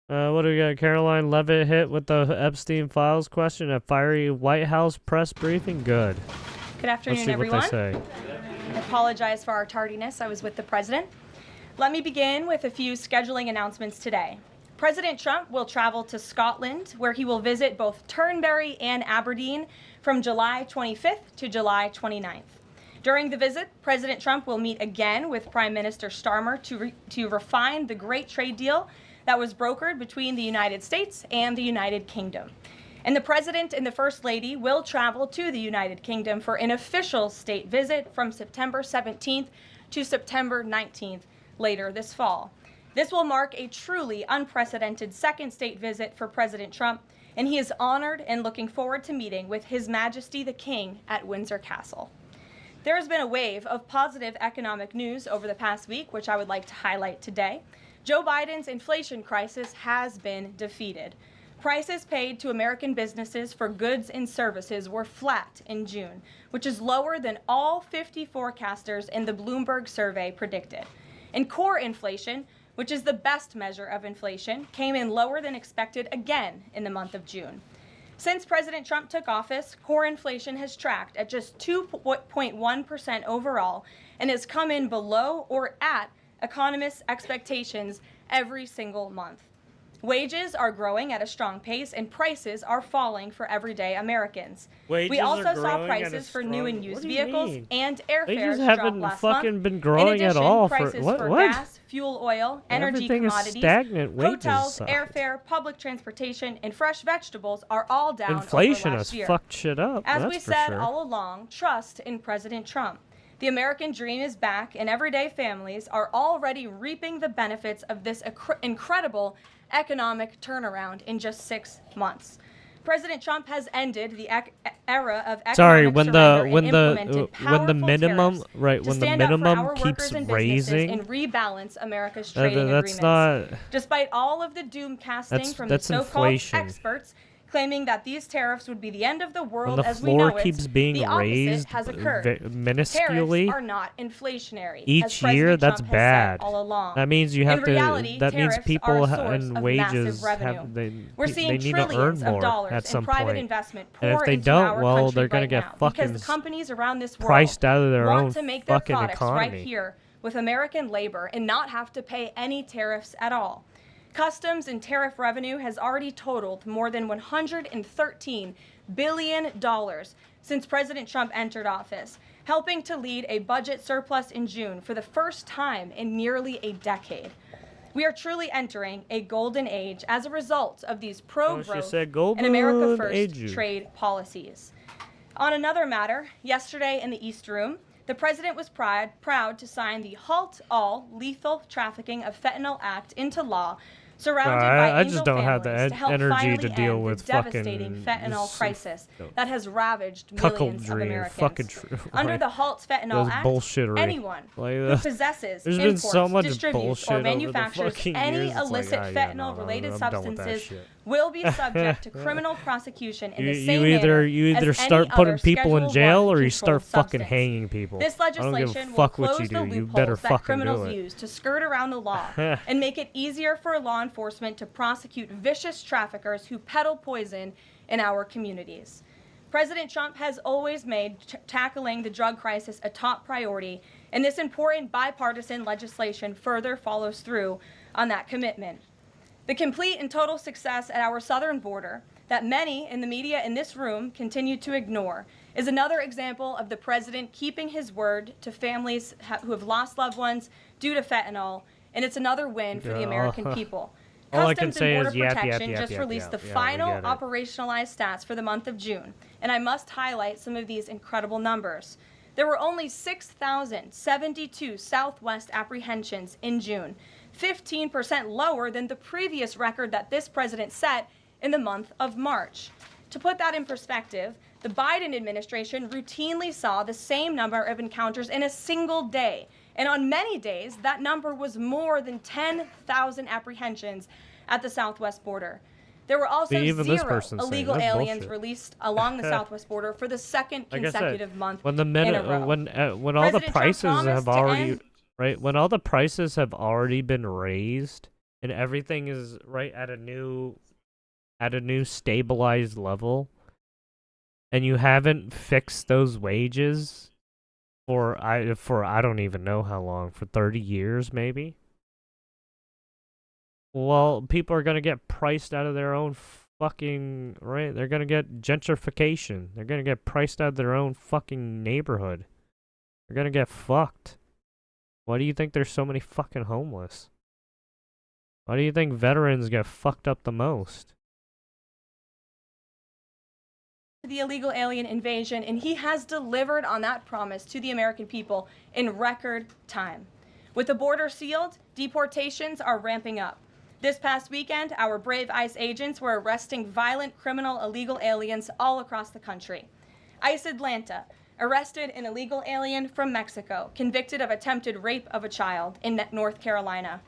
What do we got? Caroline Leavitt hit with the Epstein files question. A fiery White House press briefing. Good. Good Let's afternoon, see everyone. what they say. I apologize for our tardiness. I was with the president. Let me begin with a few scheduling announcements today. President Trump will travel to Scotland, where he will visit both Turnberry and Aberdeen from July 25th to July 29th. During the visit, President Trump will meet again with Prime Minister Starmer to refine the great trade deal that was brokered between the United States and the United Kingdom. And the President and the First Lady will travel to the United Kingdom for an official state visit from September 17th to September 19th later this fall. This will mark a truly unprecedented second state visit for President Trump, and he is honored and looking forward to meeting with His Majesty the King at Windsor Castle. There has been a wave of positive economic news over the past week, which I would like to highlight today. Joe Biden's inflation crisis has been defeated. Prices paid to American businesses for goods and services were flat in June, which is lower than all 50 forecasters in the Bloomberg survey predicted. And core inflation, which is the best measure of inflation, came in lower than expected again in the month of June. Since President Trump took office, core inflation has tracked at just 2.1% overall and has come in below or at economists' expectations every single month. Wages are growing at a strong pace and prices are falling for everyday Americans. We also saw prices for new and used vehicles and airfares drop last month. Been growing In addition, at all prices for what? gas, fuel oil, energy Everything is commodities, stagnant. hotels, Wages airfare, public transportation, and fresh vegetables are all down Inflation over has last year. fucked shit up. As that's we for said sure. all along, trust in President Trump. The American dream is back, and everyday families are already reaping the benefits of this incredible economic turnaround in just 6 months. President Trump has ended the era of economic when the minimum keeps raising and rebalance America's trading that's agreements. not Despite all of the doom casting from the so-called experts claiming that these tariffs would be the end of the world when the as we know floor it, keeps being the opposite raised has occurred. minusculely Tariffs are not inflationary. as each President year, that's Trump has bad. said all along. That means you have In to. reality, That means tariffs people are a source and of wages massive revenue. have We're they seeing need to earn trillions of more dollars at some in private point. investment And pour if they into don't, our well, country they're gonna right get now fucking because companies around this world priced out of their want own to make their fucking products right economy. here with American labor and not have to pay any tariffs at all. Customs and tariff revenue has already totaled more than $113 billion since President Trump entered office, helping to lead a budget surplus in June for the first time in nearly a decade. We are truly entering a golden age as a result of these pro-growth and America First trade policies. On another matter, yesterday in the East Room, the president was proud to sign the Halt All Lethal Trafficking of Fentanyl Act into law, surrounded by I just don't have the to help energy finally to deal end with the devastating fucking fentanyl crisis that has ravaged millions of Americans. Under the Halt Fentanyl Act, anyone who possesses, there's been imports, so much distributes, or manufactures any illicit fentanyl-related substances will be subject to criminal prosecution in the same manner you either as start any putting other people in Schedule jail I or you start controlled fucking substance. hanging people. This I don't give a legislation will fuck what close you the do. You better loopholes that fucking criminals do it. use to skirt around the law and make it easier for law enforcement to prosecute vicious traffickers who peddle poison in our communities. President Trump has always made tackling the drug crisis a top priority, and this important bipartisan legislation further follows through on that commitment. The complete and total success at our southern border that many in the media in this room continue to ignore is another example of the president keeping his word to families who have lost loved ones due to fentanyl, and it's another win for the American people. All I can Customs say and is Border Protection just released the we final get it. operationalized stats for the month of June, and I must highlight some of these incredible numbers. There were only 6,072 Southwest apprehensions in June, 15% lower than the previous record that this president set in the month of March. To put that in perspective, the Biden administration routinely saw the same number of encounters in a single day. And on many days, that number was more than 10,000 apprehensions at the Southwest border. There were also zero illegal aliens released along the Southwest border for the second consecutive month in a row. When all the prices have already when all the prices have already been raised and everything is right at a new stabilized level, and you haven't fixed those wages for I don't even know how long, for 30 years maybe. Well, people are going to get priced out of their own fucking, right? They're going to get gentrification. They're going to get priced out of their own fucking neighborhood. They're going to get fucked. Why do you think there's so many fucking homeless? Why do you think veterans get fucked up the most? The illegal alien invasion, and he has delivered on that promise to the American people in record time. With the border sealed, deportations are ramping up. This past weekend, our brave ICE agents were arresting violent criminal illegal aliens all across the country. ICE Atlanta arrested an illegal alien from Mexico, convicted of attempted rape of a child in North Carolina.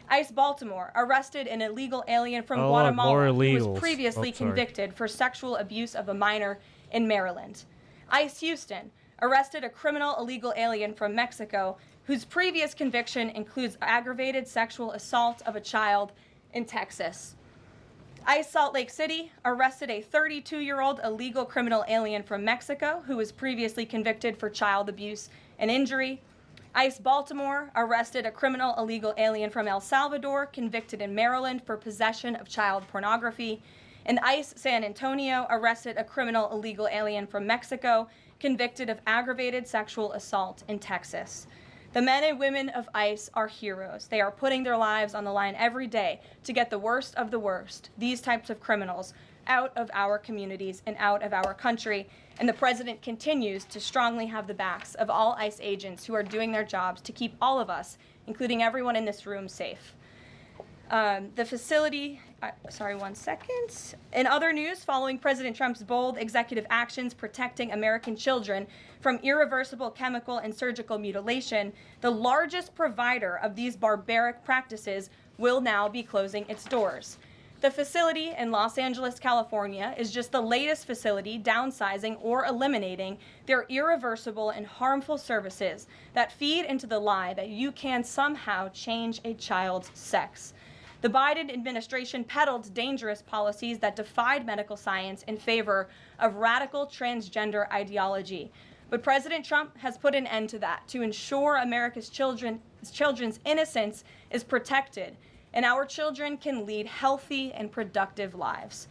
ICE Baltimore arrested an illegal alien from Guatemala who was previously convicted for sexual abuse of a minor in Maryland. ICE Houston arrested a criminal illegal alien from Mexico whose previous conviction includes aggravated sexual assault of a child in Texas. ICE Salt Lake City arrested a 32-year-old illegal criminal alien from Mexico who was previously convicted for child abuse and injury. ICE Baltimore arrested a criminal illegal alien from El Salvador convicted in Maryland for possession of child pornography. And ICE San Antonio arrested a criminal illegal alien from Mexico convicted of aggravated sexual assault in Texas. The men and women of ICE are heroes. They are putting their lives on the line every day to get the worst of the worst, these types of criminals, out of our communities and out of our country. And the president continues to strongly have the backs of all ICE agents who are doing their jobs to keep all of us, including everyone in this room, safe. The facility, one second. In other news, following President Trump's bold executive actions protecting American children from irreversible chemical and surgical mutilation, the largest provider of these barbaric practices will now be closing its doors. The facility in Los Angeles, California, is just the latest facility downsizing or eliminating their irreversible and harmful services that feed into the lie that you can somehow change a child's sex. The Biden administration peddled dangerous policies that defied medical science in favor of radical transgender ideology. But President Trump has put an end to that to ensure America's children's innocence is protected and our children can lead healthy and productive lives.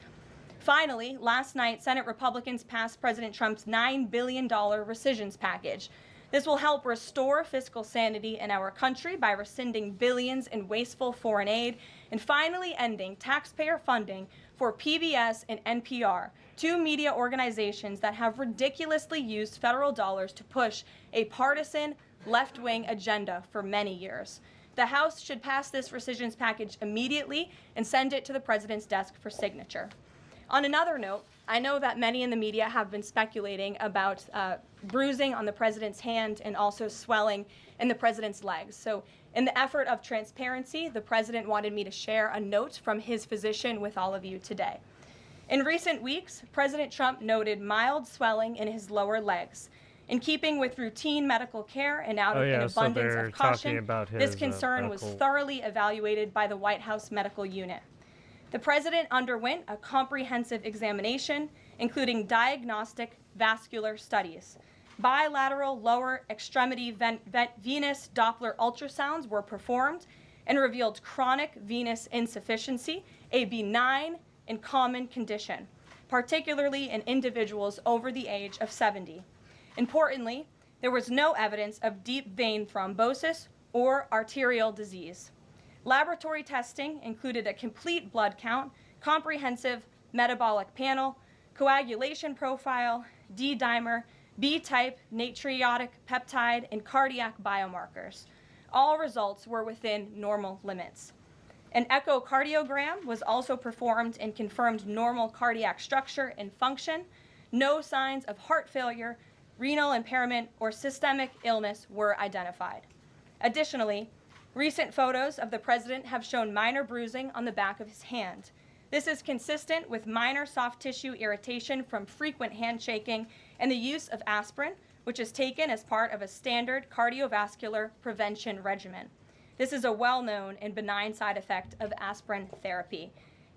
Finally, last night, Senate Republicans passed President Trump's $9 billion rescissions package. This will help restore fiscal sanity in our country by rescinding billions in wasteful foreign aid and finally ending taxpayer funding for PBS and NPR, two media organizations that have ridiculously used federal dollars to push a partisan left-wing agenda for many years. The House should pass this rescissions package immediately and send it to the president's desk for signature. On another note, I know that many in the media have been speculating about bruising on the president's hand and also swelling in the president's legs. So in the effort of transparency, the president wanted me to share a note from his physician with all of you today. In recent weeks, President Trump noted mild swelling in his lower legs. In keeping with routine medical care and out of an abundance of caution, this concern was thoroughly evaluated by the White House medical unit. The president underwent a comprehensive examination, including diagnostic vascular studies. Bilateral lower extremity venous Doppler ultrasounds were performed and revealed chronic venous insufficiency, a benign and common condition, particularly in individuals over the age of 70. Importantly, there was no evidence of deep vein thrombosis or arterial disease. Laboratory testing included a complete blood count, comprehensive metabolic panel, coagulation profile, D-dimer, B-type natriuretic peptide, and cardiac biomarkers. All results were within normal limits. An echocardiogram was also performed and confirmed normal cardiac structure and function. No signs of heart failure, renal impairment, or systemic illness were identified. Additionally, recent photos of the president have shown minor bruising on the back of his hand. This is consistent with minor soft tissue irritation from frequent handshaking and the use of aspirin, which is taken as part of a standard cardiovascular prevention regimen. This is a well-known and benign side effect of aspirin therapy.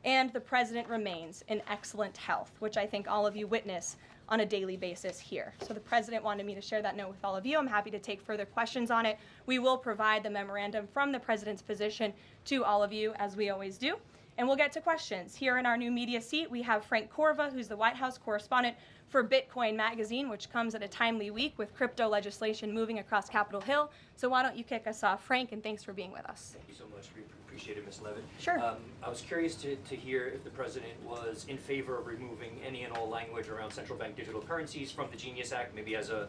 And the president remains in excellent health, which I think all of you witness on a daily basis here. So the president wanted me to share that note with all of you. I'm happy to take further questions on it. We will provide the memorandum from the president's position to all of you, as we always do. And we'll get to questions. Here in our new media seat, we have Frank Corva, who's the White House correspondent for Bitcoin Magazine, which comes at a timely week with crypto legislation moving across Capitol Hill. So why don't you kick us off, Frank, and thanks for being with us. Thank you so much. We appreciate it, Ms. Leavitt. Sure. I was curious to hear if the president was in favor of removing any and all language around central bank digital currencies from the Genius Act, maybe as a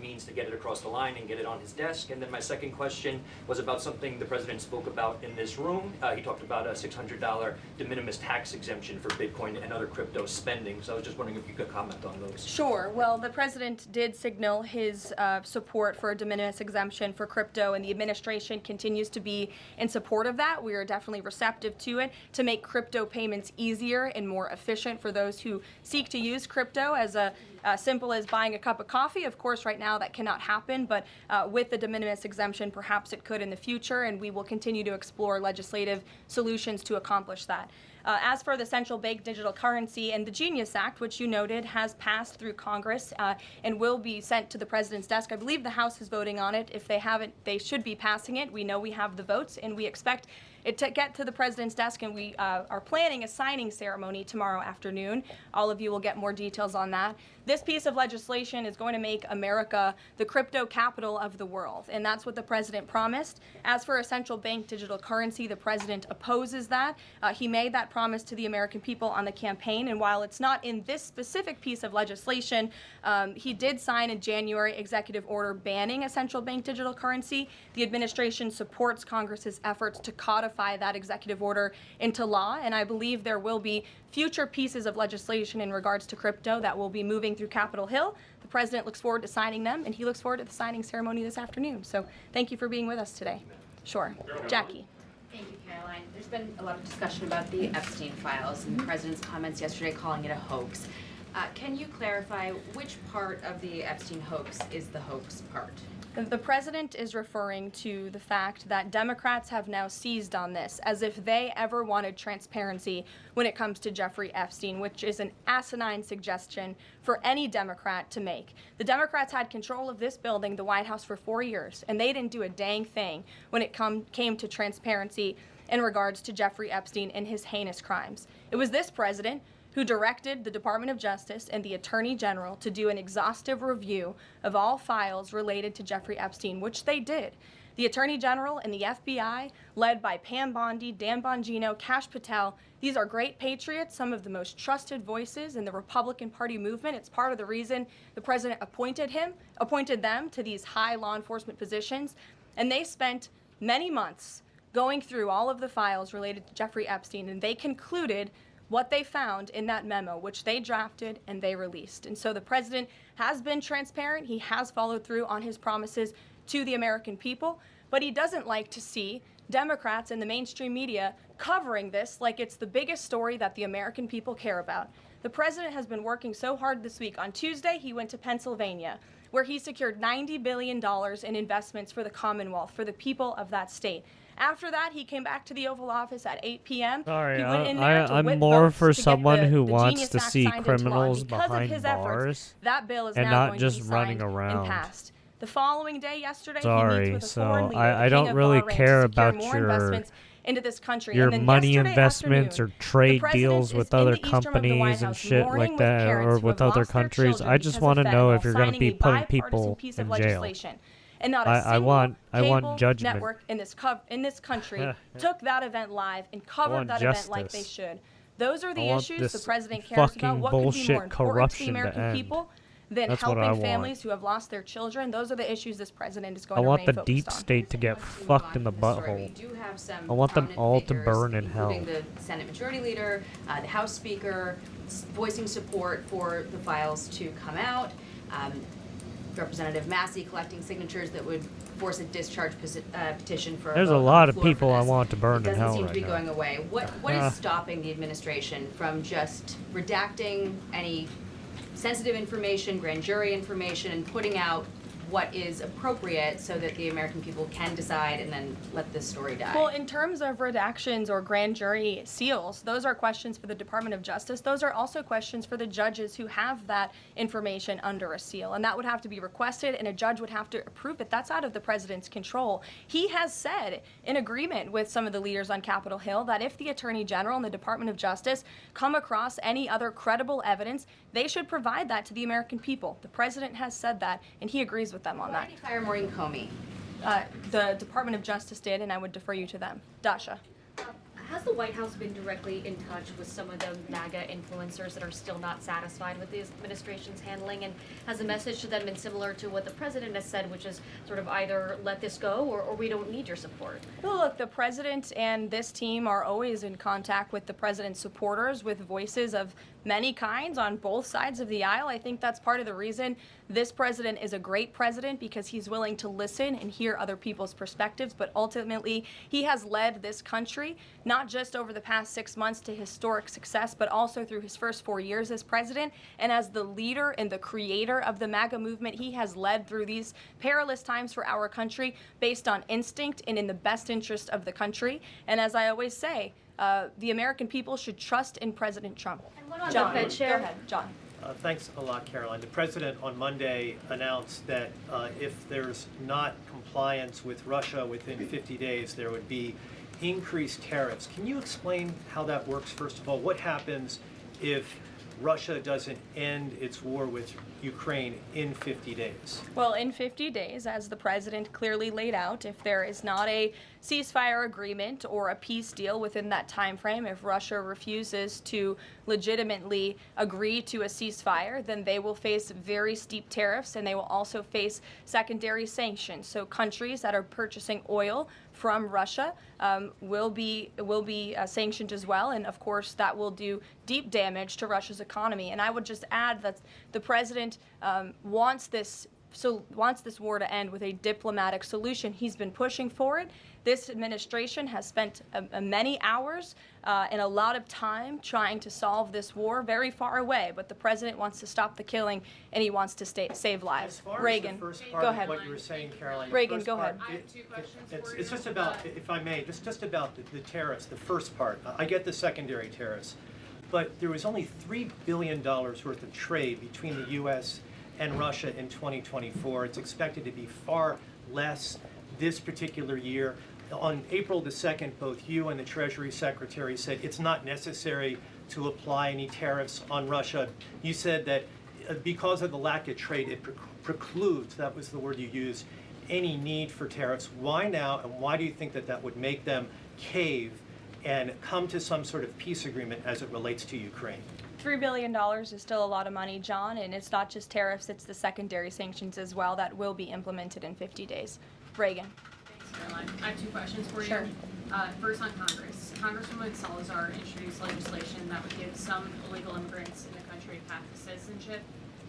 means to get it across the line and get it on his desk. And then my second question was about something the president spoke about in this room. He talked about a $600 de minimis tax exemption for Bitcoin and other crypto spending. So I was just wondering if you could comment on those. Sure. Well, the president did signal his support for a de minimis exemption for crypto, and the administration continues to be in support of that. We are definitely receptive to it to make crypto payments easier and more efficient for those who seek to use crypto as simple as buying a cup of coffee. Of course, right now that cannot happen, but with the de minimis exemption, perhaps it could in the future, and we will continue to explore legislative solutions to accomplish that. As for the central bank digital currency and the Genius Act, which you noted has passed through Congress and will be sent to the president's desk. I believe the House is voting on it. If they haven't, they should be passing it. We know we have the votes, and we expect it to get to the president's desk, and we are planning a signing ceremony tomorrow afternoon. All of you will get more details on that. This piece of legislation is going to make America the crypto capital of the world, and that's what the president promised. As for a central bank digital currency, the president opposes that. He made that promise to the American people on the campaign, and while it's not in this specific piece of legislation, he did sign a January executive order banning a central bank digital currency. The administration supports Congress's efforts to codify that executive order into law, and I believe there will be future pieces of legislation in regards to crypto that will be moving through Capitol Hill. The president looks forward to signing them, and he looks forward to the signing ceremony this afternoon. So thank you for being with us today. Sure. Jackie. Thank you, Karoline. There's been a lot of discussion about the Epstein files and the president's comments yesterday calling it a hoax. Can you clarify which part of the Epstein hoax is the hoax part? The president is referring to the fact that Democrats have now seized on this as if they ever wanted transparency when it comes to Jeffrey Epstein, which is an asinine suggestion for any Democrat to make. The Democrats had control of this building, the White House, for 4 years, and they didn't do a dang thing when it came to transparency in regards to Jeffrey Epstein and his heinous crimes. It was this president who directed the Department of Justice and the Attorney General to do an exhaustive review of all files related to Jeffrey Epstein, which they did. The Attorney General and the FBI, led by Pam Bondi, Dan Bongino, Kash Patel, these are great patriots, some of the most trusted voices in the Republican Party movement. It's part of the reason the president appointed them to these high law enforcement positions, and they spent many months going through all of the files related to Jeffrey Epstein, and they concluded what they found in that memo, which they drafted and they released. And so the president has been transparent. He has followed through on his promises to the American people, but he doesn't like to see Democrats and the mainstream media covering this like it's the biggest story that the American people care about. The president has been working so hard this week. On Tuesday, he went to Pennsylvania, where he secured $90 billion in investments for the Commonwealth, for the people of that state. After that, he came back to the Oval Office at 8 p.m. Sorry, He went in there to I'm whip more votes for to get someone the who wants Genius to Act see signed into law. criminals Because of behind his bars efforts, that bill is and now not going just to be running signed around. and passed. The following day, yesterday, he Sorry, meets with a so foreign leader, I the don't king of really Bahrain, care to secure about more your investments into this country. your And then money yesterday investments afternoon, or trade the president deals is with in other the East Room of the White companies and House, shit mourning like with that, parents or who with have other lost their countries. children I just because want of to know fentanyl, if you're going to signing be a putting bipartisan people piece in of jail. legislation. And not a I single want cable judgment. network in this country took that event live and covered want that event like they justice. should. Those are I the want issues the this president cares about. fucking What could be bullshit more important to the corruption to American end. people than That's what I helping want. families who have lost their children? Those are the issues this president is going I to want remain the focused deep on. state to get fucked in the butthole. We do have some I want them prominent all to figures, burn in hell. including the Senate Majority Leader, the House Speaker, voicing support for the files to come out. Representative Massey collecting signatures that would force a discharge petition for. There's a vote on lot the of floor people for I this. want to burn in It hell doesn't seem right to be now. going away. What is stopping the administration from just redacting any sensitive information, grand jury information, and putting out what is appropriate so that the American people can decide and then let this story die? Well, in terms of redactions or grand jury seals, those are questions for the Department of Justice. Those are also questions for the judges who have that information under a seal. And that would have to be requested, and a judge would have to approve it. That's out of the president's control. He has said, in agreement with some of the leaders on Capitol Hill, that if the Attorney General and the Department of Justice come across any other credible evidence, they should provide that to the American people. The president has said that, and he agrees with them on Why that. did you fire Maureen Comey? The Department of Justice did, and I would defer you to them. Dasha. Has the White House been directly in touch with some of the MAGA influencers that are still not satisfied with the administration's handling? And has the message to them been similar to what the president has said, which is sort of either let this go or we don't need your support? Well, look, the president and this team are always in contact with the president's supporters, with voices of many kinds on both sides of the aisle. I think that's part of the reason this president is a great president, because he's willing to listen and hear other people's perspectives. But ultimately, he has led this country, not just over the past 6 months to historic success, but also through his first 4 years as president. And as the leader and the creator of the MAGA movement, he has led through these perilous times for our country based on instinct and in the best interest of the country. And as I always say, the American people should trust in President Trump. And what on John, the Fed chair? Go ahead, John. Thanks a lot, Karoline. The president on Monday announced that if there's not compliance with Russia within 50 days, there would be increased tariffs. Can you explain how that works, first of all? What happens if Russia doesn't end its war with Ukraine in 50 days? Well, in 50 days, as the president clearly laid out, if there is not a ceasefire agreement or a peace deal within that time frame, if Russia refuses to legitimately agree to a ceasefire, then they will face very steep tariffs, and they will also face secondary sanctions. So countries that are purchasing oil from Russia will be sanctioned as well, and of course that will do deep damage to Russia's economy. And I would just add that the president wants this war to end with a diplomatic solution. He's been pushing for it. This administration has spent many hours and a lot of time trying to solve this war very far away, but the president wants to stop the killing, and he wants to save lives. As far Reagan, as the first part go of ahead. what you were saying, Caroline, Reagan, the first go part, ahead. I have two questions for you. It's just about, if I may, just about the tariffs, the first part. I get the secondary tariffs, but there was only $3 billion worth of trade between the U.S. and Russia in 2024. It's expected to be far less this particular year. On April the 2nd, both you and the Treasury Secretary said it's not necessary to apply any tariffs on Russia. You said that because of the lack of trade, it precludes, that was the word you used, any need for tariffs. Why now, and why do you think that that would make them cave and come to some sort of peace agreement as it relates to Ukraine? $3 billion is still a lot of money, John, and it's not just tariffs, it's the secondary sanctions as well that will be implemented in 50 days. Reagan. Thanks, Caroline. I have two questions for Sure. you. First on Congress. Congresswoman Salazar introduced legislation that would give some illegal immigrants in the country a path to citizenship.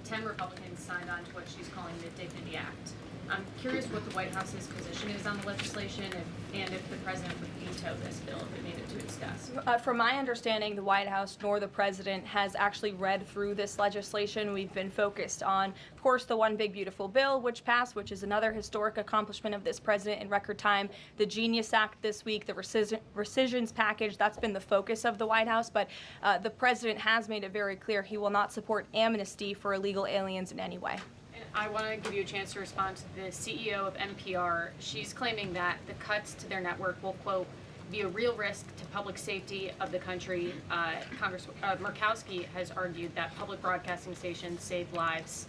10 Republicans signed on to what she's calling the Dignity Act. I'm curious what the White House's position is on the legislation and if the president would veto this bill if it made it to its desk. From my understanding, the White House nor the president has actually read through this legislation. We've been focused on, of course, the One Big Beautiful Bill, which passed, which is another historic accomplishment of this president in record time. The Genius Act this week, the rescissions package, that's been the focus of the White House. But the president has made it very clear he will not support amnesty for illegal aliens in any way. I want to give you a chance to respond to the CEO of NPR. She's claiming that the cuts to their network will, quote, be a real risk to public safety of the country. Murkowski has argued that public broadcasting stations save lives.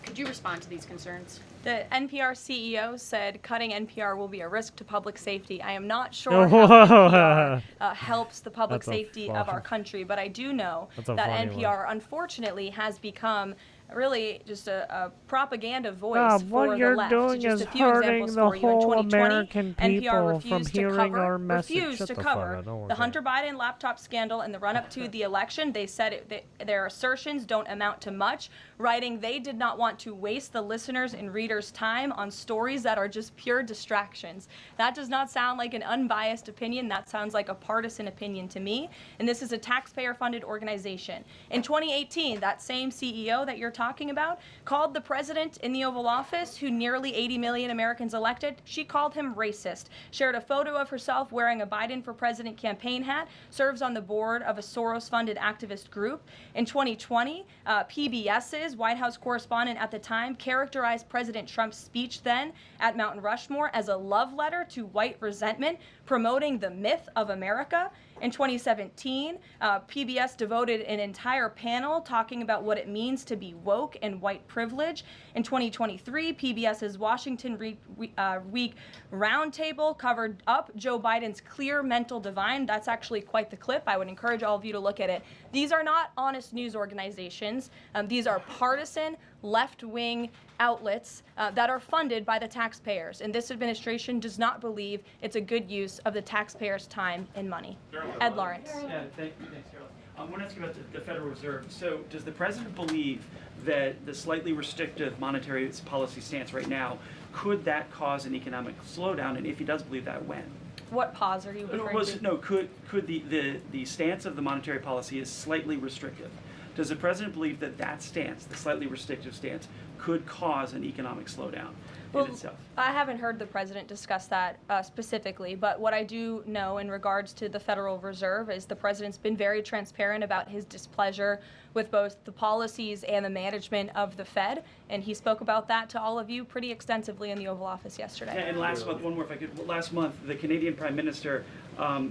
Could you respond to these concerns? The NPR CEO said cutting NPR will be a risk to public safety. I am not sure how NPR helps the public safety of our country, but I do know that NPR, unfortunately, has become really just a propaganda voice for the left. Doing just is a few hurting examples the for you. In whole 2020, American NPR people refused from to hearing cover, our message. refused Shut to the cover fuck up, don't the worry. Hunter Biden laptop scandal in the run-up to the election. They said their assertions don't amount to much, writing they did not want to waste the listeners' and readers' time on stories that are just pure distractions. That does not sound like an unbiased opinion. That sounds like a partisan opinion to me. And this is a taxpayer-funded organization. In 2018, that same CEO that you're talking about, called the president in the Oval Office, who nearly 80 million Americans elected, she called him racist, shared a photo of herself wearing a Biden for President campaign hat, serves on the board of a Soros-funded activist group. In 2020, PBS's White House correspondent at the time characterized President Trump's speech then at Mount Rushmore as a love letter to white resentment, promoting the myth of America. In 2017, PBS devoted an entire panel talking about what it means to be woke and white privilege. In 2023, PBS's Washington Week Roundtable covered up Joe Biden's clear mental divide. That's actually quite the clip. I would encourage all of you to look at it. These are not honest news organizations. These are partisan, left-wing outlets that are funded by the taxpayers. And this administration does not believe it's a good use of the taxpayers' time and money. Ed Lawrence. Yeah, thanks, Carol. I want to ask you about the Federal Reserve. So does the president believe that the slightly restrictive monetary policy stance right now, could that cause an economic slowdown? And if he does believe that, when? What pause are you referring to? No, could the stance of the monetary policy is slightly restrictive? Does the president believe that that stance, the slightly restrictive stance, could cause an economic slowdown in itself? I haven't heard the president discuss that specifically, but what I do know in regards to the Federal Reserve is the president's been very transparent about his displeasure with both the policies and the management of the Fed, and he spoke about that to all of you pretty extensively in the Oval Office yesterday. And last month, one more if I could, last month the Canadian Prime Minister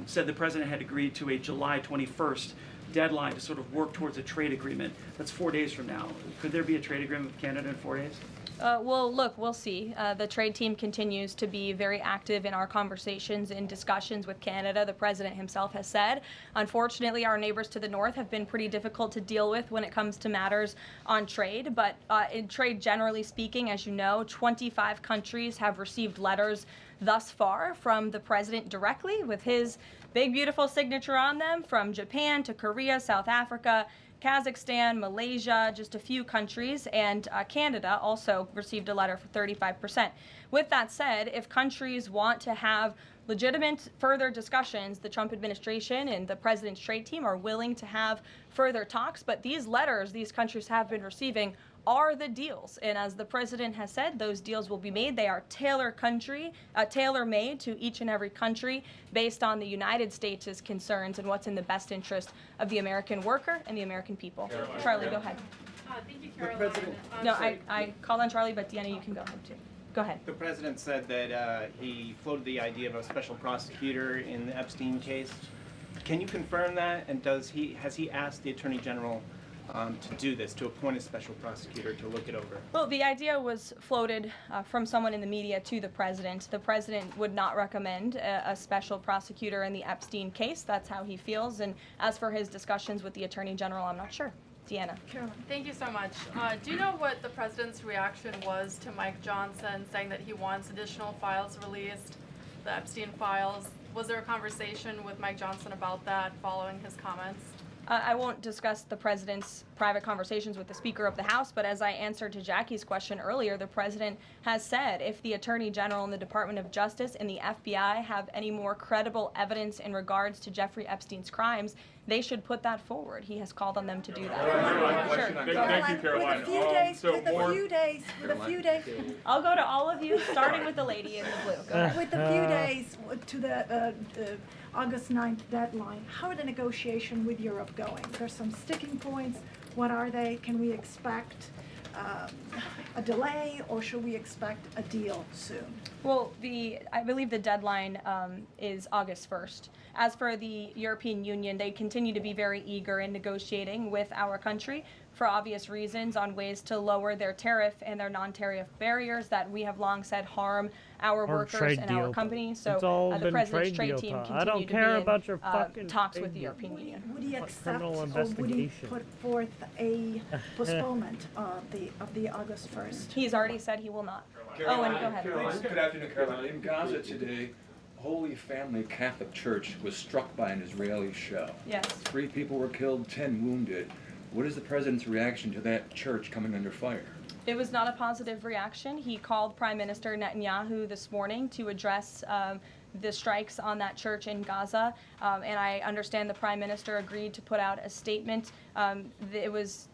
said the president had agreed to a July 21st deadline to sort of work towards a trade agreement. That's 4 days from now. Could there be a trade agreement with Canada in 4 days? Well, look, we'll see. The trade team continues to be very active in our conversations and discussions with Canada. The president himself has said, unfortunately, our neighbors to the north have been pretty difficult to deal with when it comes to matters on trade. But in trade, generally speaking, as you know, 25 countries have received letters thus far from the president directly with his big, beautiful signature on them, from Japan to Korea, South Africa, Kazakhstan, Malaysia, just a few countries, and Canada also received a letter for 35%. With that said, if countries want to have legitimate further discussions, the Trump administration and the president's trade team are willing to have further talks, but these letters these countries have been receiving are the deals. And as the president has said, those deals will be made. They are tailor-made to each and every country based on the United States' concerns and what's in the best interest of the American worker and the American people. Caroline. Charlie, go ahead. Thank you, The Caroline. president. No, I called on Charlie, but Deanna, you can go ahead too. Go ahead. The president said that he floated the idea of a special prosecutor in the Epstein case. Can you confirm that? And has he asked the Attorney General to do this, to appoint a special prosecutor to look it over? Well, the idea was floated from someone in the media to the president. The president would not recommend a special prosecutor in the Epstein case. That's how he feels. And as for his discussions with the Attorney General, I'm not sure. Deanna. Caroline. Thank you so much. Do you know what the president's reaction was to Mike Johnson saying that he wants additional files released, the Epstein files? Was there a conversation with Mike Johnson about that following his comments? I won't discuss the president's private conversations with the Speaker of the House, but as I answered to Jackie's question earlier, the president has said if the Attorney General and the Department of Justice and the FBI have any more credible evidence in regards to Jeffrey Epstein's crimes, they should put that forward. He has called on them to do that. Sure. Thank you, Caroline. With a few days. I'll go to all of you, starting with the lady in the blue. Go ahead. With a few days to the August 9th deadline, how are the negotiations with Europe going? There's some sticking points. What are they? Can we expect a delay, or should we expect a deal soon? Well, I believe the deadline is August 1st. As for the European Union, they continue to be very eager in negotiating with our country for obvious reasons on ways to lower their tariff and their non-tariff barriers that we have long said harm our workers and our companies. So the president's trade team continue to be in talks with the European Union. Would he accept, or would he put forth a postponement of the August 1st? He's already said he will not. Caroline, Owen, go ahead. Good afternoon, Caroline. In Gaza today, Holy Family Catholic Church was struck by an Israeli shell. Yes. 3 people were killed, 10 wounded. What is the president's reaction to that church coming under fire? It was not a positive reaction. He called Prime Minister Netanyahu this morning to address the strikes on that church in Gaza, and I understand the Prime Minister agreed to put out a statement. It was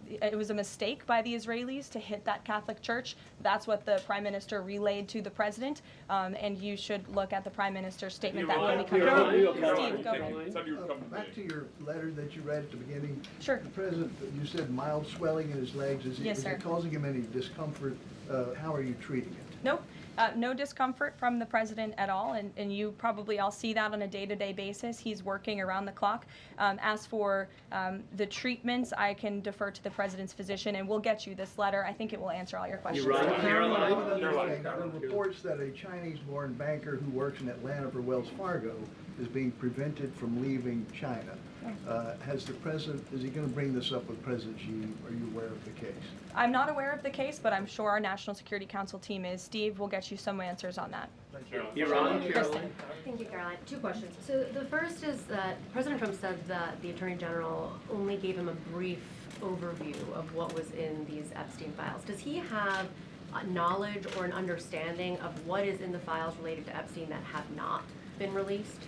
a mistake by the Israelis to hit that Catholic church. That's what the Prime Minister relayed to the President, and you should look at the Prime Minister's statement that will be coming out. Steve, go ahead. Back to your letter that you read at the beginning. Sure. The President, you said mild swelling in his legs. Yes, is sir. it causing him any discomfort? How are you treating it? Nope. No discomfort from the President at all, and you probably all see that on a day-to-day basis. He's working around the clock. As for the treatments, I can defer to the President's physician, and we'll get you this letter. I think it will answer all your questions. Caroline, there are reports that a Chinese-born banker who works in Atlanta for Wells Fargo is being prevented from leaving China. Has the President, is he going to bring this up with President Xi? Are you aware of the case? I'm not aware of the case, but I'm sure our National Security Council team is. Steve will get you some answers on that. Kristen. Thank you, Caroline. Two questions. So the first is that President Trump said that the Attorney General only gave him a brief overview of what was in these Epstein files. Does he have knowledge or an understanding of what is in the files related to Epstein that have not been released?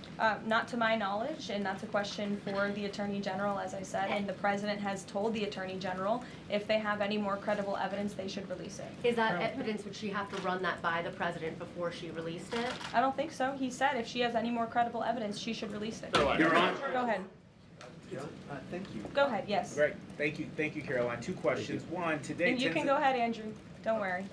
Not to my knowledge, and that's a question for the Attorney General, as I said, and the President has told the Attorney General if they have any more credible evidence, they should release it. Is that evidence, would she have to run that by the President before she released it? I don't think so. He said if she has any more credible evidence, she should release it. Your Honor. Go ahead. Thank you. Go ahead, yes. Great. Thank you, Caroline. Two questions. One, today. And you can go ahead, Andrew. Don't worry.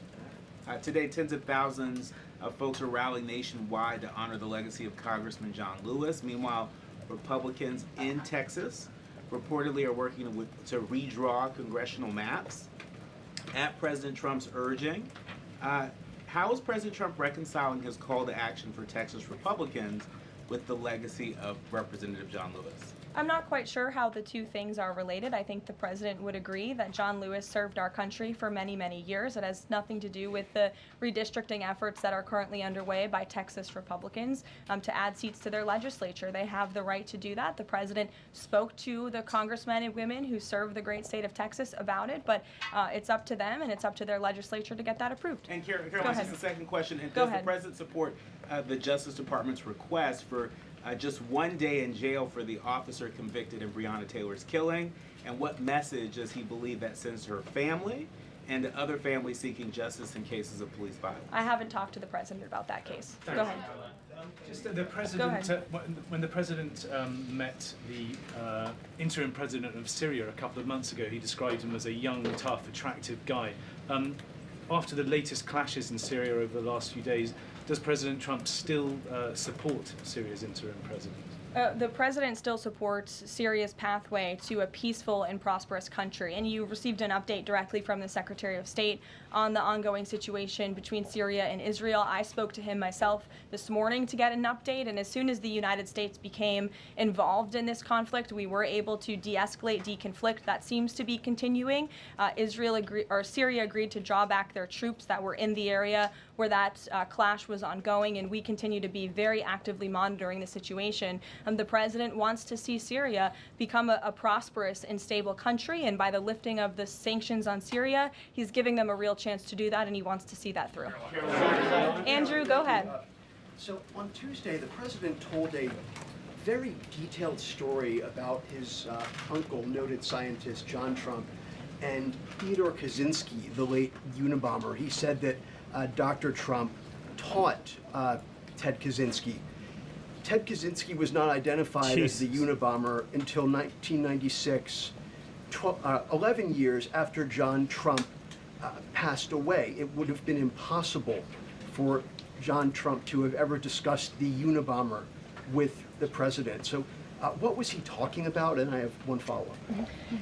Today, tens of thousands of folks are rallying nationwide to honor the legacy of Congressman John Lewis. Meanwhile, Republicans in Texas reportedly are working to redraw congressional maps at President Trump's urging. How is President Trump reconciling his call to action for Texas Republicans with the legacy of Representative John Lewis? I'm not quite sure how the two things are related. I think the President would agree that John Lewis served our country for many, many years. It has nothing to do with the redistricting efforts that are currently underway by Texas Republicans to add seats to their legislature. They have the right to do that. The President spoke to the congressmen and women who serve the great state of Texas about it, but it's up to them and it's up to their legislature to get that approved. And Caroline, just a second question. And Go does ahead. the President support the Justice Department's request for just 1 day in jail for the officer convicted in Breonna Taylor's killing? And what message does he believe that sends to her family and to other families seeking justice in cases of police violence? I haven't talked to the President about that case. Go ahead. Just the President, when the President met the interim President of Syria a couple of months ago, he described him as a young, tough, attractive guy. After the latest clashes in Syria over the last few days, does President Trump still support Syria's interim president? The President still supports Syria's pathway to a peaceful and prosperous country, and you received an update directly from the Secretary of State on the ongoing situation between Syria and Israel. I spoke to him myself this morning to get an update, and as soon as the United States became involved in this conflict, we were able to de-escalate, deconflict. That seems to be continuing. Syria agreed to draw back their troops that were in the area where that clash was ongoing, and we continue to be very actively monitoring the situation. The President wants to see Syria become a prosperous and stable country, and by the lifting of the sanctions on Syria, he's giving them a real chance to do that, and he wants to see that through. Andrew, go ahead. So on Tuesday, the President told a very detailed story about his uncle, noted scientist John Trump, and Theodore Kaczynski, the late Unabomber. He said that Dr. Trump taught Ted Kaczynski. Ted Kaczynski was not identified as the Unabomber until 1996, 11 years after John Trump passed away. It would have been impossible for John Trump to have ever discussed the Unabomber with the President. So what was he talking about? And I have one follow-up.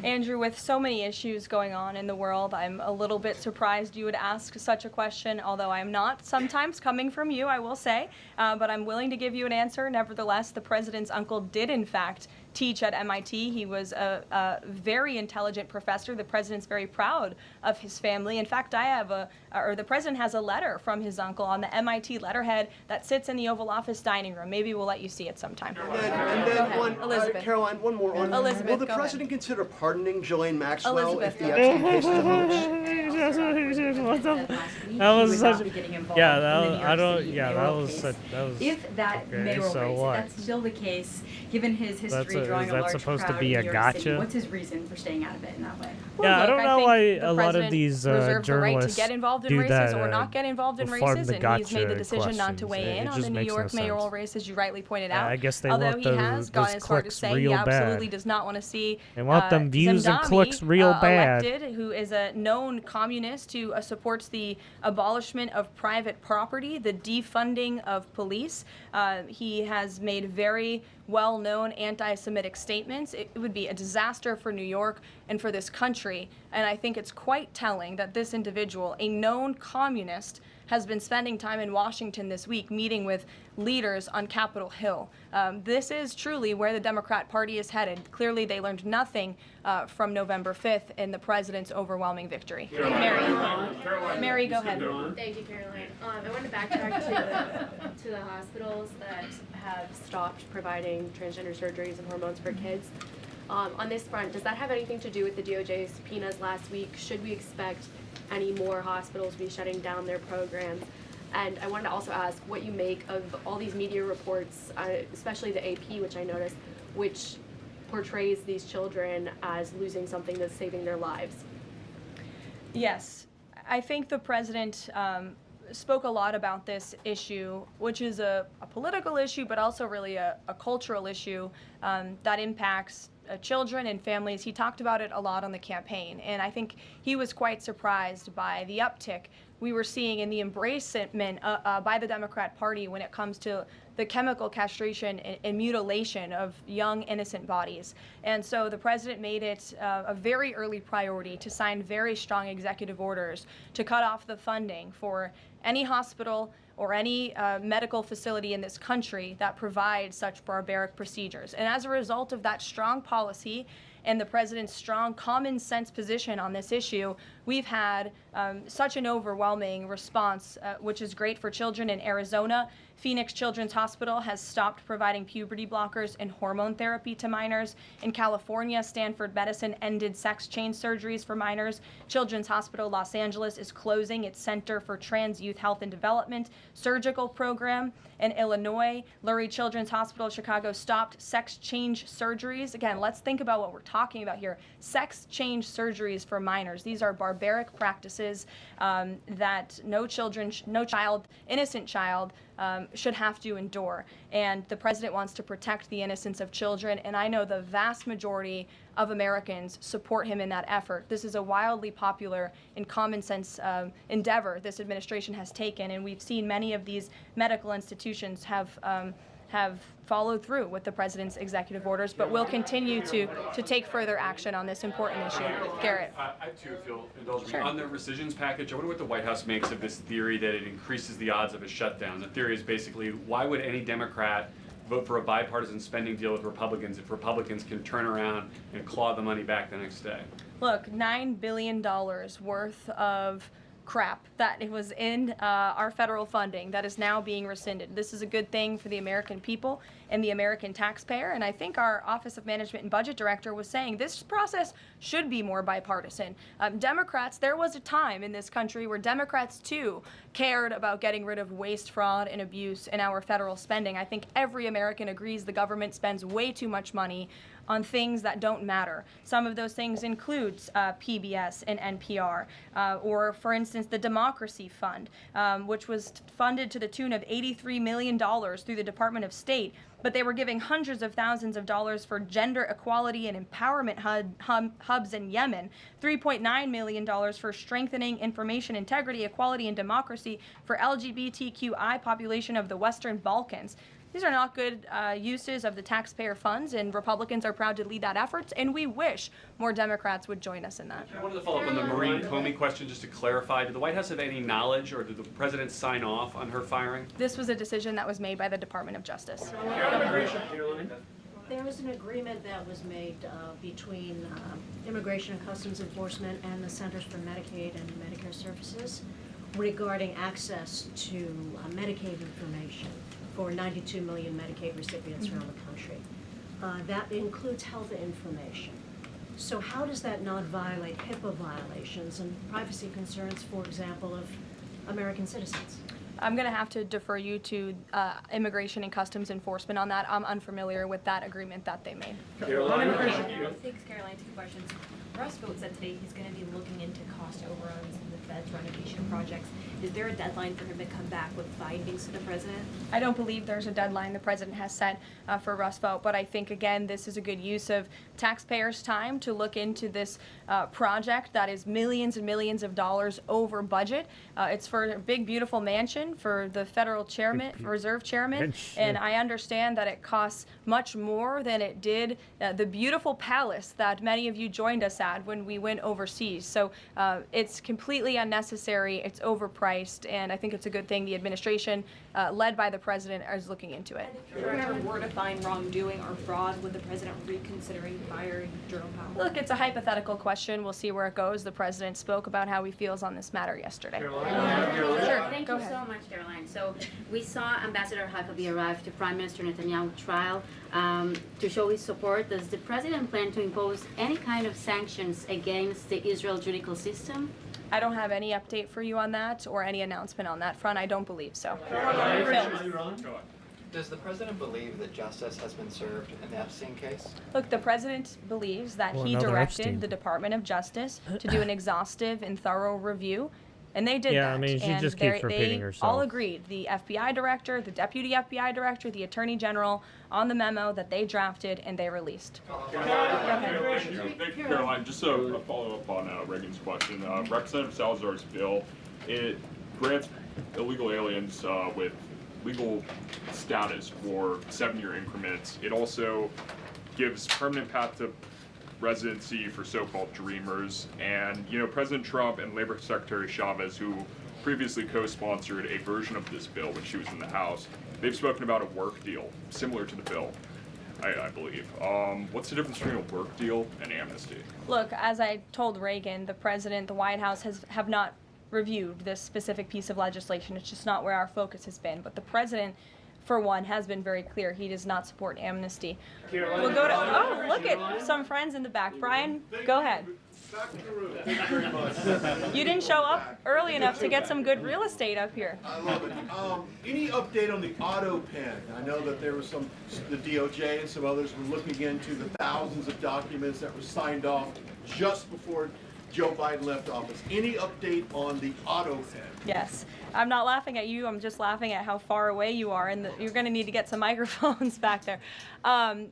Andrew, with so many issues going on in the world, I'm a little bit surprised you would ask such a question, although I'm not sometimes coming from you, I will say, but I'm willing to give you an answer. Nevertheless, the President's uncle did, in fact, teach at MIT. He was a very intelligent professor. The president's very proud of his family. In fact, the president has a letter from his uncle on the MIT letterhead that sits in the Oval Office dining room. Maybe we'll let you see it sometime. And then Elizabeth. Caroline, one more on. Elizabeth, will the go ahead. president consider pardoning Ghislaine Maxwell Elizabeth, if the go Epstein case is a hoax? That was such. Yeah, If that okay, mayoral so race, what? if that's still the case, given his history drawing is a that large supposed to crowd be in a New York City, gotcha? what's his reason for staying out of it in that way? Yeah, I don't know why a lot of president these reserves the right to journalists get involved in do races that, or not get involved in farm races, the and he's made the gotcha decision not to questions. weigh in It on just the New makes no York mayoral sense. race, as you rightly pointed Yeah, out. I guess they Although want he has gone those as far to clicks say he real absolutely bad. does not want to see They want them views and Zemdami, clicks real bad. elected, who is a known communist who supports the abolishment of private property, the defunding of police. He has made very well-known anti-Semitic statements. It would be a disaster for New York and for this country. And I think it's quite telling that this individual, a known communist, has been spending time in Washington this week meeting with leaders on Capitol Hill. This is truly where the Democrat Party is headed. Clearly, they learned nothing from November 5th in the president's overwhelming victory. Mary, go ahead. Thank you, Caroline. I want to backtrack to the hospitals that have stopped providing transgender surgeries and hormones for kids. On this front, does that have anything to do with the DOJ subpoenas last week? Should we expect any more hospitals to be shutting down their programs? And I wanted to also ask what you make of all these media reports, especially the AP, which I noticed, which portrays these children as losing something that's saving their lives. Yes, I think the president spoke a lot about this issue, which is a political issue, but also really a cultural issue that impacts children and families. He talked about it a lot on the campaign, and I think he was quite surprised by the uptick we were seeing in the embracement by the Democrat Party when it comes to the chemical castration and mutilation of young, innocent bodies. And so the president made it a very early priority to sign very strong executive orders to cut off the funding for any hospital or any medical facility in this country that provides such barbaric procedures. And as a result of that strong policy and the president's strong common sense position on this issue, we've had such an overwhelming response, which is great for children in Arizona. Phoenix Children's Hospital has stopped providing puberty blockers and hormone therapy to minors. In California, Stanford Medicine ended sex change surgeries for minors. Children's Hospital Los Angeles is closing its Center for Trans Youth Health and Development surgical program. In Illinois, Lurie Children's Hospital Chicago stopped sex change surgeries. Again, let's think about what we're talking about here. Sex change surgeries for minors. These are barbaric practices that no child, innocent child, should have to endure. And the president wants to protect the innocence of children, and I know the vast majority of Americans support him in that effort. This is a wildly popular and common sense endeavor this administration has taken, and we've seen many of these medical institutions have followed through with the president's executive orders, but will continue to take further action on this important issue. Garrett. I too, if you'll indulge me. Sure. On the rescissions package, I wonder what the White House makes of this theory that it increases the odds of a shutdown. The theory is basically, why would any Democrat vote for a bipartisan spending deal with Republicans if Republicans can turn around and claw the money back the next day? Look, $9 billion worth of crap that it was in our federal funding that is now being rescinded. This is a good thing for the American people and the American taxpayer, and I think our Office of Management and Budget Director was saying this process should be more bipartisan. Democrats, there was a time in this country where Democrats too cared about getting rid of waste, fraud, and abuse in our federal spending. I think every American agrees the government spends way too much money on things that don't matter. Some of those things includes PBS and NPR, or for instance, the Democracy Fund, which was funded to the tune of $83 million through the Department of State, but they were giving hundreds of thousands of dollars for gender equality and empowerment hubs in Yemen, $3.9 million for strengthening information integrity, equality, and democracy for LGBTQI population of the Western Balkans. These are not good uses of the taxpayer funds, and Republicans are proud to lead that effort, and we wish more Democrats would join us in that. I wanted to follow up on the Maureen Comey question just to clarify. Did the White House have any knowledge, or did the president sign off on her firing? This was a decision that was made by the Department of Justice. There was an agreement that was made between Immigration and Customs Enforcement and the Centers for Medicaid and Medicare Services regarding access to Medicaid information for 92 million Medicaid recipients around the country. That includes health information. So how does that not violate HIPAA violations and privacy concerns, for example, of American citizens? I'm going to have to defer you to Immigration and Customs Enforcement on that. I'm unfamiliar with that agreement that they made. Caroline, thanks, Caroline. 2 questions. Russ Vought said today he's going to be looking into cost overruns in the Fed's renovation projects. Is there a deadline for him to come back with findings to the president? I don't believe there's a deadline the president has set for Russ Vought, but I think, again, this is a good use of taxpayers' time to look into this project that is millions and millions of dollars over budget. It's for a big, beautiful mansion for the federal chairman, reserve chairman, and I understand that it costs much more than it did the beautiful palace that many of you joined us at when we went overseas. So it's completely unnecessary, it's overpriced, and I think it's a good thing the administration, led by the president, is looking into it. If there ever were to find wrongdoing or fraud, would the president reconsidering firing Jerome Powell? Look, it's a hypothetical question. We'll see where it goes. The president spoke about how he feels on this matter yesterday. Sure, Thank you so much, Caroline. So we saw Ambassador Huckabee arrive to Prime Minister Netanyahu trial to show his support. Does the president plan to impose any kind of sanctions against the Israel judicial system? I don't have any update for you on that or any announcement on that front. I don't believe so. Does the president believe that justice has been served in the Epstein case? Look, the president believes that he directed the Department of Justice to do an exhaustive and thorough review, and they did that. Yeah, I mean, she just keeps repeating herself. All agreed, the FBI director, the deputy FBI director, the attorney general, on the memo that they drafted and they released. Thank you, Caroline. Just a follow-up on Reagan's question. Representative Salazar's bill, it grants illegal aliens with legal status for 7-year increments. It also gives permanent path to residency for so-called dreamers. And, you know, President Trump and Labor Secretary Chavez, who previously co-sponsored a version of this bill when she was in the House, they've spoken about a work deal similar to the bill, I believe. What's the difference between a work deal and amnesty? Look, as I told Reagan, the president, the White House have not reviewed this specific piece of legislation. It's just not where our focus has been. But the president, for one, has been very clear he does not support amnesty. Caroline, we'll go to, oh, look at some friends in the back. Brian, go ahead. Thank you very much. You didn't show up early enough to get some good real estate up here. I love it. Any update on the auto pen? I know that there was the DOJ and some others were looking into the thousands of documents that were signed off just before Joe Biden left office. Any update on the auto pen? Yes. I'm not laughing at you. I'm just laughing at how far away you are, and you're going to need to get some microphones back there. On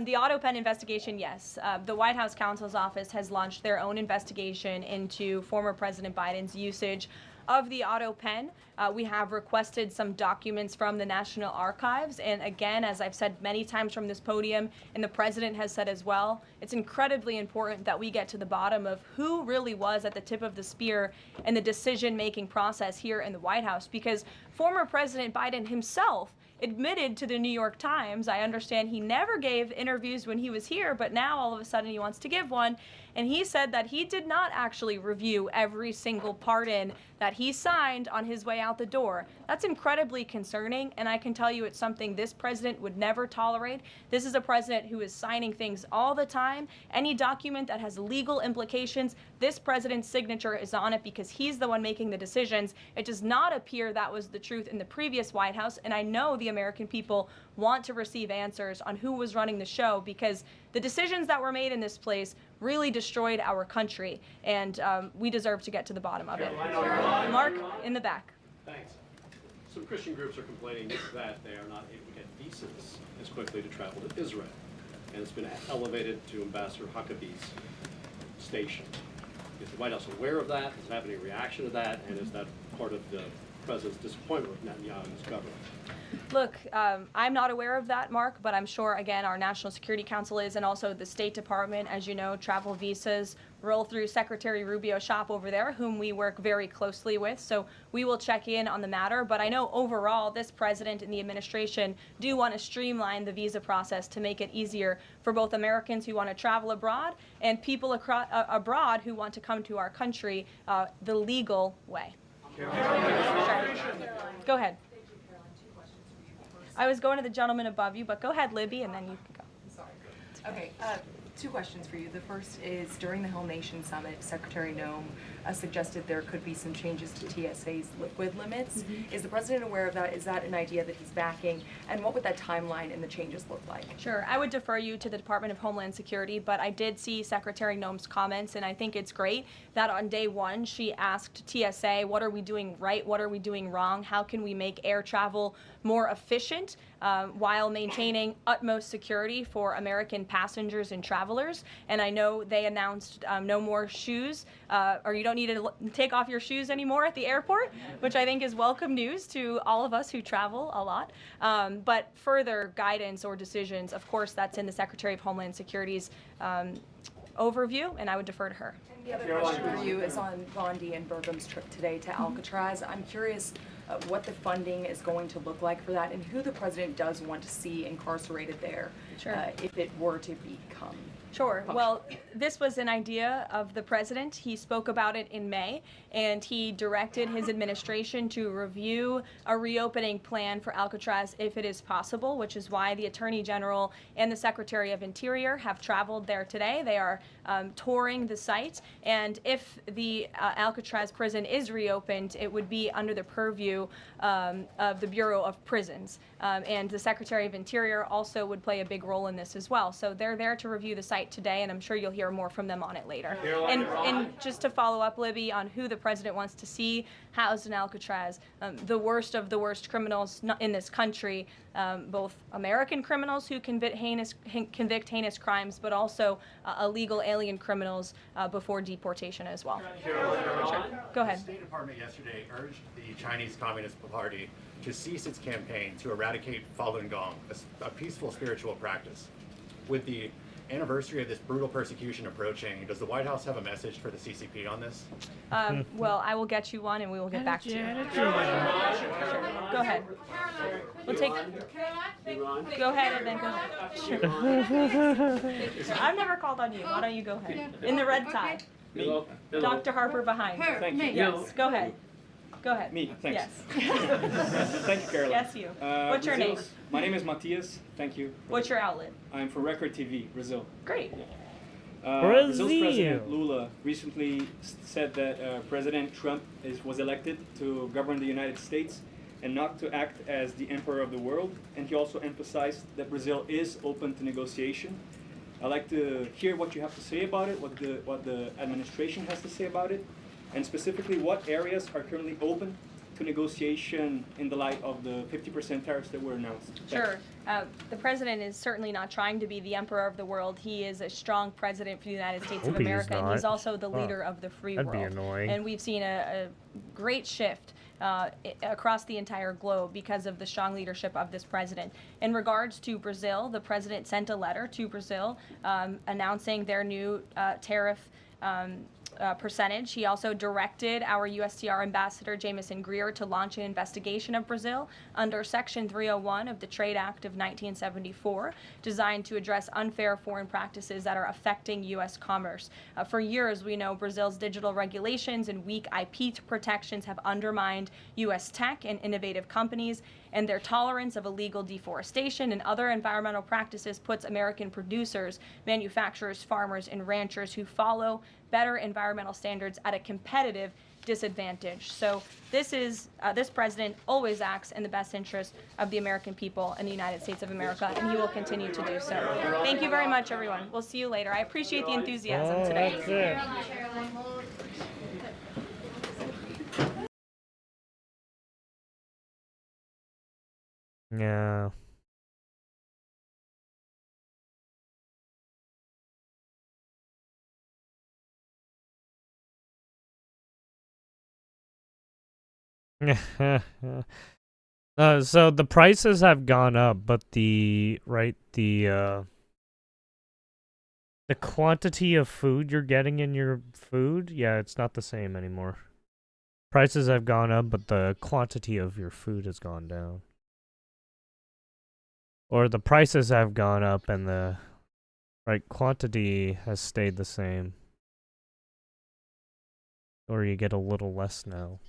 the auto pen investigation, yes. The White House counsel's office has launched their own investigation into former President Biden's usage of the auto pen. We have requested some documents from the National Archives, and again, as I've said many times from this podium, and the president has said as well, it's incredibly important that we get to the bottom of who really was at the tip of the spear in the decision-making process here in the White House, because former President Biden himself admitted to the New York Times, I understand he never gave interviews when he was here, but now all of a sudden he wants to give one, and he said that he did not actually review every single pardon that he signed on his way out the door. That's incredibly concerning, and I can tell you it's something this president would never tolerate. This is a president who is signing things all the time. Any document that has legal implications, this president's signature is on it because he's the one making the decisions. It does not appear that was the truth in the previous White House, and I know the American people want to receive answers on who was running the show, because the decisions that were made in this place really destroyed our country, and we deserve to get to the bottom of it. Mark, in the back. Thanks. Some Christian groups are complaining that they are not able to get visas as quickly to travel to Israel, and it's been elevated to Ambassador Huckabee's station. Is the White House aware of that? Does it have any reaction to that? And is that part of the president's disappointment with Netanyahu's government? Look, I'm not aware of that, Mark, but I'm sure, again, our National Security Council is, and also the State Department. As you know, travel visas roll through Secretary Rubio's shop over there, whom we work very closely with. So we will check in on the matter. But I know overall, this president and the administration do want to streamline the visa process to make it easier for both Americans who want to travel abroad and people abroad who want to come to our country the legal way. Sure. Go ahead. I was going to the gentleman above you, but go ahead, Libby, and then you can go. Sorry. Okay, two questions for you. The first is, during the Whole Nation Summit, Secretary Noem suggested there could be some changes to TSA's liquid limits. Mm-hmm. Is the president aware of that? Is that an idea that he's backing? And what would that timeline and the changes look like? Sure. I would defer you to the Department of Homeland Security, but I did see Secretary Noem's comments, and I think it's great that on day one she asked TSA, what are we doing right? What are we doing wrong? How can we make air travel more efficient while maintaining utmost security for American passengers and travelers? And I know they announced no more shoes, or you don't need to take off your shoes anymore at the airport, which I think is welcome news to all of us who travel a lot. But further guidance or decisions, of course, that's in the Secretary of Homeland Security's overview, and I would defer to her. And the other question for you is on Bondi and Burgum's trip today to Alcatraz. I'm curious what the funding is going to look like for that and who the president does want to see incarcerated there if it were to become. Sure. Well, this was an idea of the president. He spoke about it in May, and he directed his administration to review a reopening plan for Alcatraz if it is possible, which is why the Attorney General and the Secretary of Interior have traveled there today. They are touring the site, and if the Alcatraz prison is reopened, it would be under the purview of the Bureau of Prisons, and the Secretary of Interior also would play a big role in this as well. So they're there to review the site today, and I'm sure you'll hear more from them on it later. And just to follow up, Libby, on who the president wants to see housed in Alcatraz, the worst of the worst criminals in this country, both American criminals who convict heinous crimes, but also illegal alien criminals before deportation as well. Sure. Go ahead. The State Department yesterday urged the Chinese Communist Party to cease its campaign to eradicate Falun Gong, a peaceful spiritual practice. With the anniversary of this brutal persecution approaching, does the White House have a message for the CCP on this? Well, I will get you one, and we will get back to you. Sure. Go ahead. We'll take. Go ahead, and then go ahead. Sure. I've never called on you. Why don't you go ahead? In the red tie. Hello. Dr. Harper behind. Thank you. Yes. Go ahead. Go ahead. Me. Thanks. Yes. Thank you, Caroline. Yes, you. What's your name? My name is Matias. Thank you. What's your outlet? I'm from Record TV, Brazil. Great. Brazil's President Lula recently said that President Trump was elected to govern the United States and not to act as the emperor of the world. And he also emphasized that Brazil is open to negotiation. I'd like to hear what you have to say about it, what the administration has to say about it, and specifically what areas are currently open to negotiation in the light of the 50% tariffs that were announced. Sure. The president is certainly not trying to be the emperor of the world. He is a strong president for the United States of America, and he's also the leader of the free world. That'd be annoying. And we've seen a great shift across the entire globe because of the strong leadership of this president. In regards to Brazil, the president sent a letter to Brazil announcing their new tariff percentage. He also directed our USTR ambassador, Jameson Greer, to launch an investigation of Brazil under Section 301 of the Trade Act of 1974, designed to address unfair foreign practices that are affecting U.S. commerce. For years, we know Brazil's digital regulations and weak IP protections have undermined U.S. tech and innovative companies, and their tolerance of illegal deforestation and other environmental practices puts American producers, manufacturers, farmers, and ranchers who follow better environmental standards at a competitive disadvantage. So this president always acts in the best interest of the American people and the United States of America, and he will continue to do so. Thank you very much, everyone. We'll see you later. I appreciate the enthusiasm today. That's it. Yeah. So the prices have gone up, but the quantity of food you're getting in your food, yeah, it's not the same anymore. Prices have gone up, but the quantity of your food has gone down. Or the prices have gone up and the quantity has stayed the same. Or you get a little less now.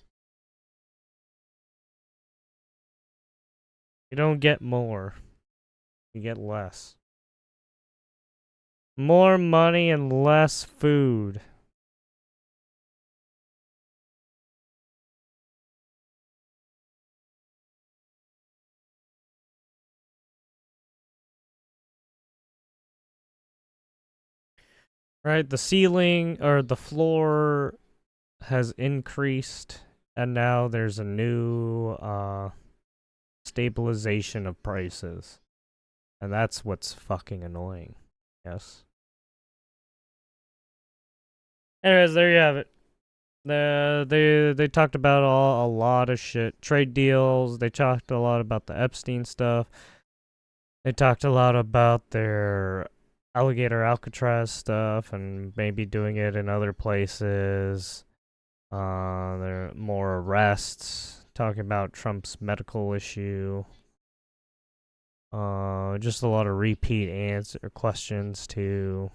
You don't get more. You get less. More money and less food. Right, the ceiling or the floor has increased, and now there's a new stabilization of prices. And that's what's fucking annoying. Yes. Anyways, there you have it. They talked about a lot of shit. Trade deals. They talked a lot about the Epstein stuff. They talked a lot about their alligator Alcatraz stuff and maybe doing it in other places. There are more arrests. Talking about Trump's medical issue. Just a lot of repeat questions too.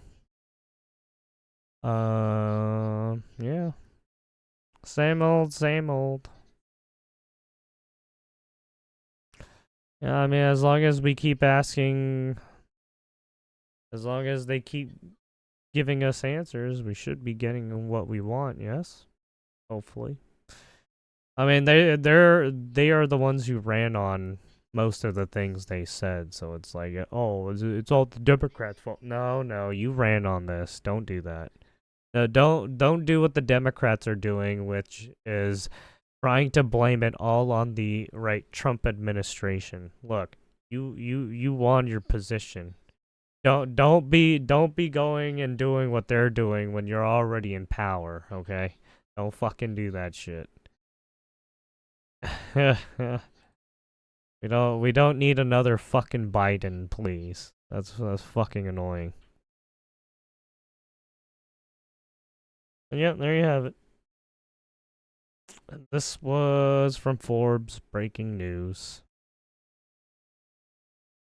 Yeah. Same old, same old. Yeah, I mean, as long as we keep asking, as long as they keep giving us answers, we should be getting what we want, yes? Hopefully. I mean, they are the ones who ran on most of the things they said, so it's like, oh, it's all the Democrats' fault. No, you ran on this. Don't do that. No, don't do what the Democrats are doing, which is trying to blame it all on the Trump administration. Look, you won your position. Don't be going and doing what they're doing when you're already in power, okay? Don't fucking do that shit. we don't need another fucking Biden, please. That's fucking annoying. And yeah, there you have it. This was from Forbes breaking news.